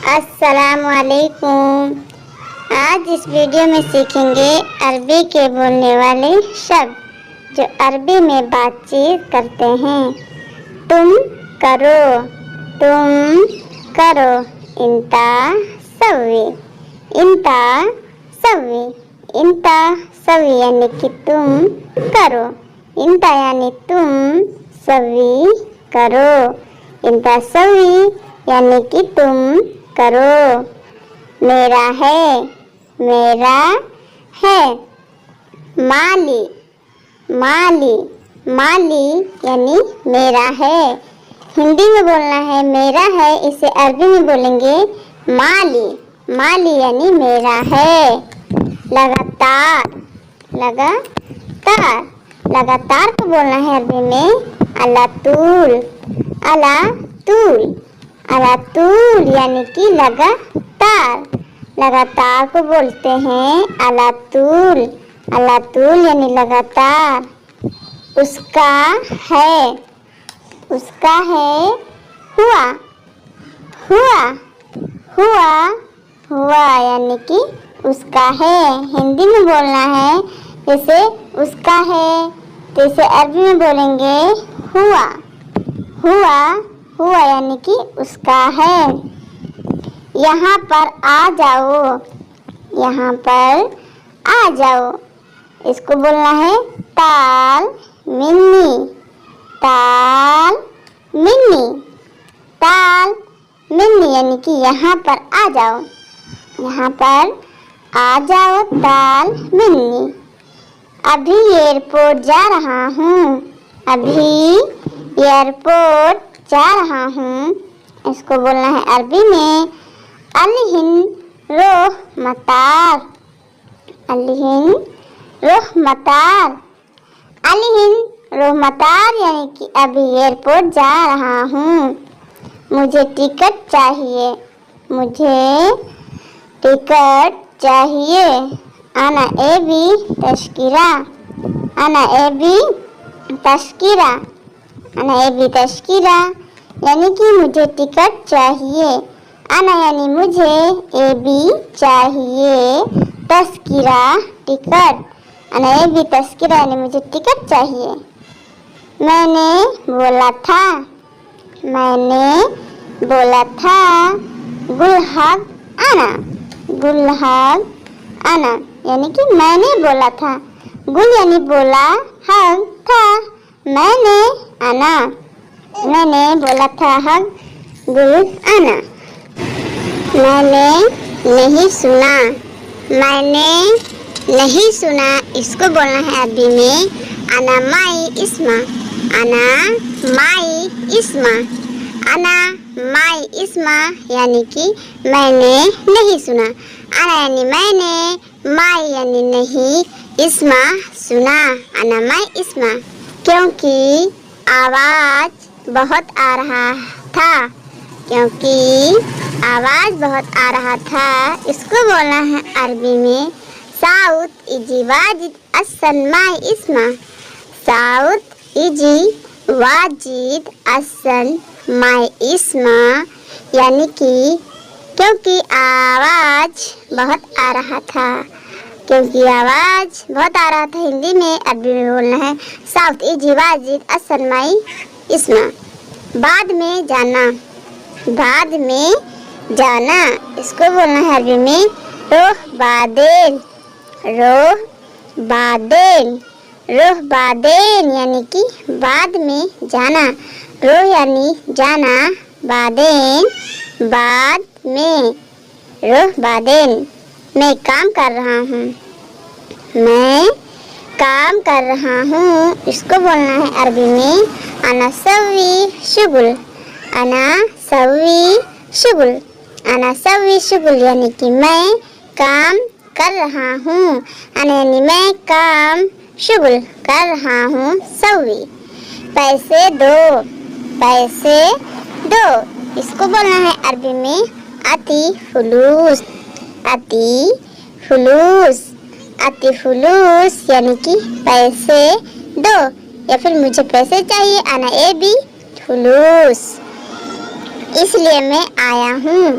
السلام علیکم۔ آج اس ویڈیو میں سیکھیں گے عربی کے بولنے والے شبد جو عربی میں بات چیت کرتے ہیں۔ تم کرو، تم کرو، انتا سوی، انتا سوی، انتا سوی یعنی کہ تم کرو، انتا یعنی تم، سوی کرو، انتا سوی یعنی کہ تم کرو۔ میرا ہے، میرا ہے، مالی، مالی، مالی یعنی میرا ہے۔ ہندی میں بولنا ہے میرا ہے، اسے عربی میں بولیں گے مالی، مالی یعنی میرا ہے۔ لگاتار، لگاتار، لگاتار کو بولنا ہے عربی میں علی طول، علی طول، علی طول یعنی کہ لگاتار، لگاتار کو بولتے ہیں علی طول، علی طول یعنی لگاتار۔ اس کا ہے، اس کا ہے ہوا، ہوا، ہوا، ہوا یعنی کہ اس کا ہے۔ ہندی میں بولنا ہے جیسے اس کا ہے تو اسے عربی میں بولیں گے ہوا، ہوا، ہوا یعنی کہ اس کا ہے۔ یہاں پر آ جاؤ، یہاں پر آ جاؤ، اس کو بولنا ہے تعال منی، تعال منی، تعال منی یعنی کہ یہاں پر آ جاؤ، یہاں پر آ جاؤ تعال منی۔ ابھی ایئرپورٹ جا رہا ہوں، ابھی ایئرپورٹ جا رہا ہوں، اس کو بولنا ہے عربی میں الہن روح مطار، الہن روح مطار، الہن روح مطار یعنی کہ ابھی ایئرپورٹ جا رہا ہوں۔ مجھے ٹکٹ چاہیے، مجھے ٹکٹ چاہیے، انا ابی تشکیرہ، انا ابی تشکیرہ، انا ابی تشکیرہ یعنی کہ مجھے ٹکٹ چاہیے، انا یعنی مجھے، ابی چاہیے، تشکیرہ ٹکٹ، انا ابی تشکیرہ یعنی مجھے ٹکٹ چاہیے۔ میں نے بولا تھا، میں نے بولا تھا گلہب انا، گلہب انا یعنی کہ میں نے بولا تھا، گل یعنی بولا، حق تھا، میں نے، انا، میں نے بولا تھا حق گل انا۔ میں نے نہیں سنا، میں نے نہیں سنا، اس کو بولنا ہے عربی میں انا مائی اسما، انا مائی اسما، انا مائی اسما یعنی کہ میں نے نہیں سنا، انا یعنی میں نے، مائی یعنی نہیں، اسما سنا، انا مائی اسما۔ کیونکہ آواز بہت آ رہا تھا، کیونکہ آواز بہت آ رہا تھا، اس کو بولنا ہے عربی میں صوت ایجی واجد احسن مائی اسما، صوت ایجی واجد احسن مائی اسما یعنی کہ کیونکہ آواز بہت آ رہا تھا، کیونکہ آواز بہت آ رہا تھا ہندی میں، عربی میں بولنا ہے صوت ایجی واجد احسن مائی اسما۔ بعد میں جانا، بعد میں جانا، اس کو بولنا ہے عربی میں روح بعدین، روح بعدین، روح بعدین یعنی کہ بعد میں جانا، روح یعنی جانا، بعدین بعد میں، روح بعدین۔ میں کام کر رہا ہوں، میں کام کر رہا ہوں، اس کو بولنا ہے عربی میں انا سوی شغل، انا سوی شغل، انا سوی شغل یعنی کہ میں کام کر رہا ہوں، انا یعنی میں کام، شغل کر رہا ہوں، سوی۔ پیسے دو، پیسے دو، اس کو بولنا ہے عربی میں اتی فلوس، اتی فلوس، اتی فلوس یعنی کہ پیسے دو یا پھر مجھے پیسے چاہیے، انا ابی فلوس، اس لیے میں آیا ہوں،